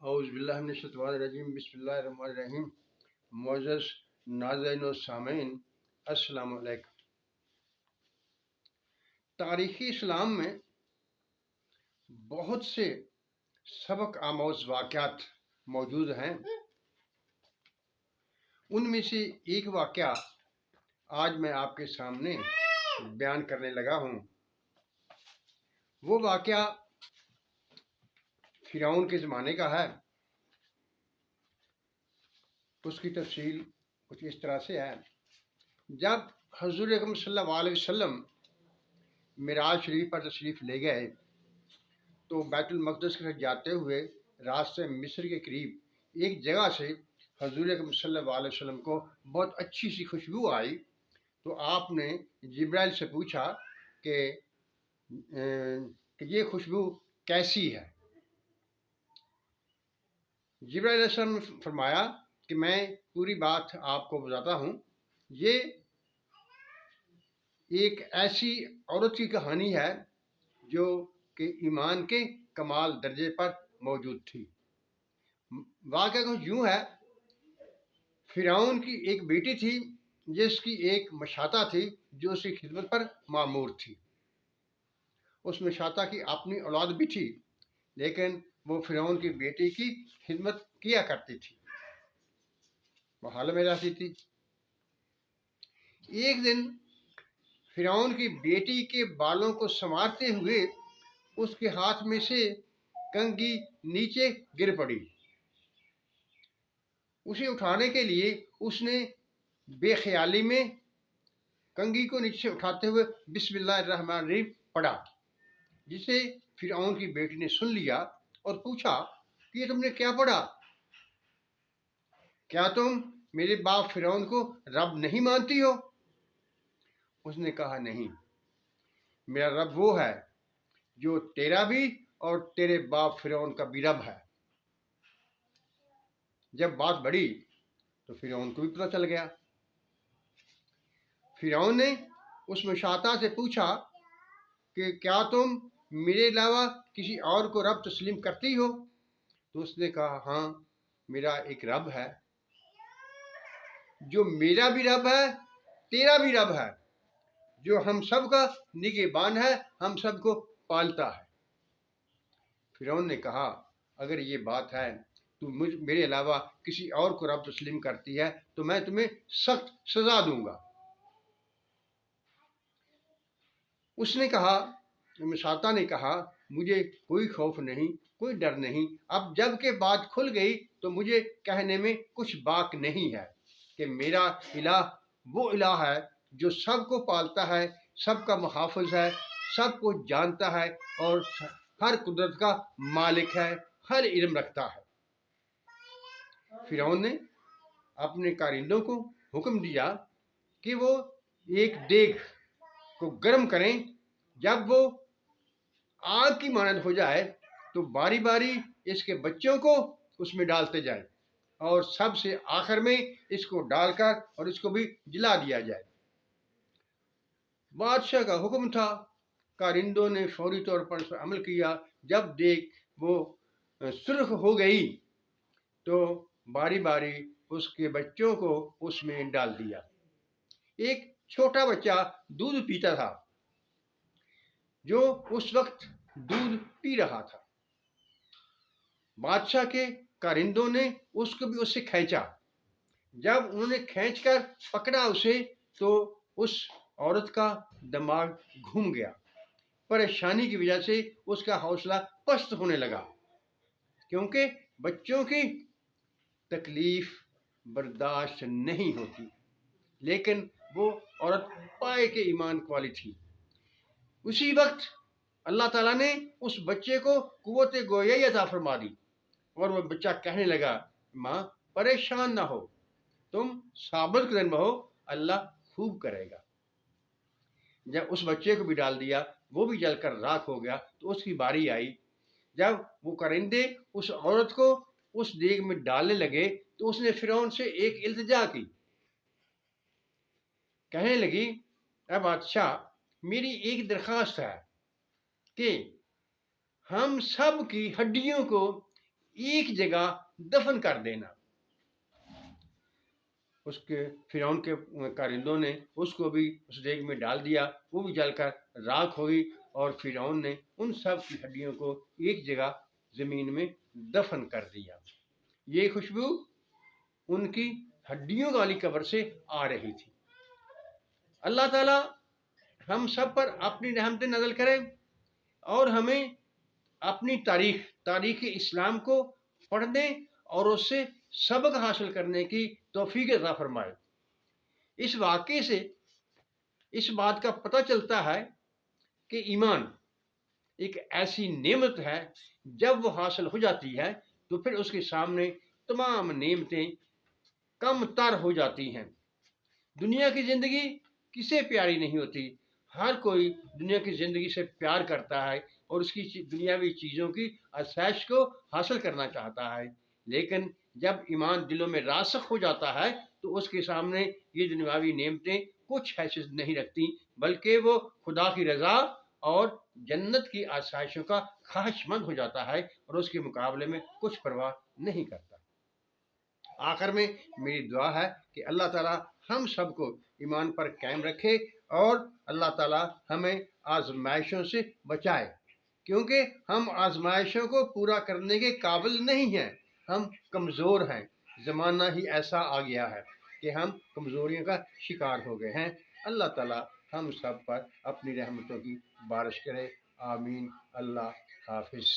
اعوذ باللہ من الشیطان الرجیم بسم اللہ الرحمن الرحیم۔ معزز ناظرین و سامعین، السلام علیکم۔ تاریخ اسلام میں بہت سے سبق آموز واقعات موجود ہیں۔ ان میں سے ایک واقعہ آج میں آپ کے سامنے بیان کرنے لگا ہوں۔ وہ واقعہ فرعون کے زمانے کا ہے۔ اس کی تفصیل کچھ اس طرح سے ہے۔ جب حضور اکرم صلی اللہ علیہ وسلم معراج شریف پر تشریف لے گئے تو بیت المقدس کے جاتے ہوئے راستے مصر کے قریب ایک جگہ سے حضور اکرم صلی اللہ علیہ وسلم کو بہت اچھی سی خوشبو آئی، تو آپ نے جبرائیل سے پوچھا کہ یہ خوشبو کیسی ہے؟ جبرائیل علیہ السلام نے فرمایا کہ میں پوری بات آپ کو بتاتا ہوں۔ یہ ایک ایسی عورت کی کہانی ہے جو کہ ایمان کے کمال درجے پر موجود تھی۔ واقعہ کچھ یوں ہے، فرعون کی ایک بیٹی تھی جس کی ایک مشاطہ تھی جو اس کی خدمت پر مامور تھی۔ اس مشاطہ کی اپنی اولاد بھی تھی، لیکن وہ فرعون کی بیٹی کی خدمت کیا کرتی تھی، محل میں رہتی تھی۔ ایک دن فرعون کی بیٹی کے بالوں کو سنوارتے ہوئے اس کے ہاتھ میں سے کنگھی نیچے گر پڑی۔ اسے اٹھانے کے لیے اس نے بے خیالی میں کنگھی کو نیچے اٹھاتے ہوئے بسم اللہ الرحمن الرحیم پڑھا، جسے فرعون کی بیٹی نے سن لیا اور پوچھا کہ یہ تم نے کیا پڑھا؟ کیا تم میرے باپ فرعون کو رب نہیں مانتی ہو؟ اس نے کہا نہیں، میرا رب وہ ہے جو تیرا بھی اور تیرے باپ فرعون کا بھی رب ہے۔ جب بات بڑھی تو فرعون کو بھی پتہ چل گیا۔ فرعون نے اس مشاطہ سے پوچھا کہ کیا تم میرے علاوہ کسی اور کو رب تسلیم کرتی ہو؟ تو اس نے کہا ہاں، میرا ایک رب ہے جو میرا بھی رب ہے، تیرا بھی رب ہے، جو ہم سب کا نگہبان ہے، ہم سب کو پالتا ہے۔ فرعون نے کہا اگر یہ بات ہے تو میرے علاوہ کسی اور کو رب تسلیم کرتی ہے تو میں تمہیں سخت سزا دوں گا۔ اس نے کہا، مشاطہ نے کہا مجھے کوئی خوف نہیں، کوئی ڈر نہیں، اب جب کہ بات کھل گئی تو مجھے کہنے میں کچھ باک نہیں ہے کہ میرا الہ وہ الہ ہے جو سب کو پالتا ہے، سب کا محافظ ہے، سب کو جانتا ہے اور ہر قدرت کا مالک ہے، ہر علم رکھتا ہے۔ فرعون نے اپنے کارندوں کو حکم دیا کہ وہ ایک دیگ کو گرم کریں، جب وہ آگ کی مانند ہو جائے تو باری باری اس کے بچوں کو اس میں ڈالتے جائیں اور سب سے آخر میں اس کو ڈال کر اور اس کو بھی جلا دیا جائے۔ بادشاہ کا حکم تھا، کارندوں نے فوری طور پر اس پر عمل کیا۔ جب دیکھ وہ سرخ ہو گئی تو باری باری اس کے بچوں کو اس میں ڈال دیا۔ ایک چھوٹا بچہ دودھ پیتا تھا جو اس وقت دودھ پی رہا تھا۔ بادشاہ کے کارندوں نے اس کو بھی اس سے کھینچا۔ جب انہوں نے کھینچ کر پکڑا اسے تو اس عورت کا دماغ گھوم گیا۔ پریشانی کی وجہ سے اس کا حوصلہ پست ہونے لگا، کیونکہ بچوں کی تکلیف برداشت نہیں ہوتی، لیکن وہ عورت پائے کے ایمان والی تھی۔ اسی وقت اللہ تعالیٰ نے اس بچے کو قوت گویائی عطا فرما دی اور وہ بچہ کہنے لگا ماں پریشان نہ ہو، تم صابر قدم رہو، اللہ خوب کرے گا۔ جب اس بچے کو بھی ڈال دیا، وہ بھی جل کر راکھ ہو گیا، تو اس کی باری آئی۔ جب وہ کرندے اس عورت کو اس دیگ میں ڈالنے لگے تو اس نے فرعون سے ایک التجا کی، کہنے لگی اے بادشاہ، میری ایک درخواست ہے کہ ہم سب کی ہڈیوں کو ایک جگہ دفن کر دینا۔ اس کے فرعون کے کارندوں نے اس کو بھی اس دیگ میں ڈال دیا، وہ بھی جل کر راکھ ہوئی، اور فرعون نے ان سب کی ہڈیوں کو ایک جگہ زمین میں دفن کر دیا۔ یہ خوشبو ان کی ہڈیوں والی قبر سے آ رہی تھی۔ اللہ تعالیٰ ہم سب پر اپنی رحمت نازل کرے اور ہمیں اپنی تاریخ اسلام کو پڑھنے اور اس سے سبق حاصل کرنے کی توفیق عطا فرمائے۔ اس واقعے سے اس بات کا پتہ چلتا ہے کہ ایمان ایک ایسی نعمت ہے، جب وہ حاصل ہو جاتی ہے تو پھر اس کے سامنے تمام نعمتیں کم تر ہو جاتی ہیں۔ دنیا کی زندگی کسے پیاری نہیں ہوتی؟ ہر کوئی دنیا کی زندگی سے پیار کرتا ہے اور اس کی دنیاوی چیزوں کی آسائش کو حاصل کرنا چاہتا ہے، لیکن جب ایمان دلوں میں راسخ ہو جاتا ہے تو اس کے سامنے یہ دنیاوی نعمتیں کچھ حیثیت نہیں رکھتی، بلکہ وہ خدا کی رضا اور جنت کی آسائشوں کا خواہش مند ہو جاتا ہے اور اس کے مقابلے میں کچھ پرواہ نہیں کرتا۔ آخر میں میری دعا ہے کہ اللہ تعالیٰ ہم سب کو ایمان پر قائم رکھے اور اللہ تعالیٰ ہمیں آزمائشوں سے بچائے، کیونکہ ہم آزمائشوں کو پورا کرنے کے قابل نہیں ہیں، ہم کمزور ہیں۔ زمانہ ہی ایسا آ گیا ہے کہ ہم کمزوریوں کا شکار ہو گئے ہیں۔ اللہ تعالیٰ ہم سب پر اپنی رحمتوں کی بارش کرے، آمین۔ اللہ حافظ۔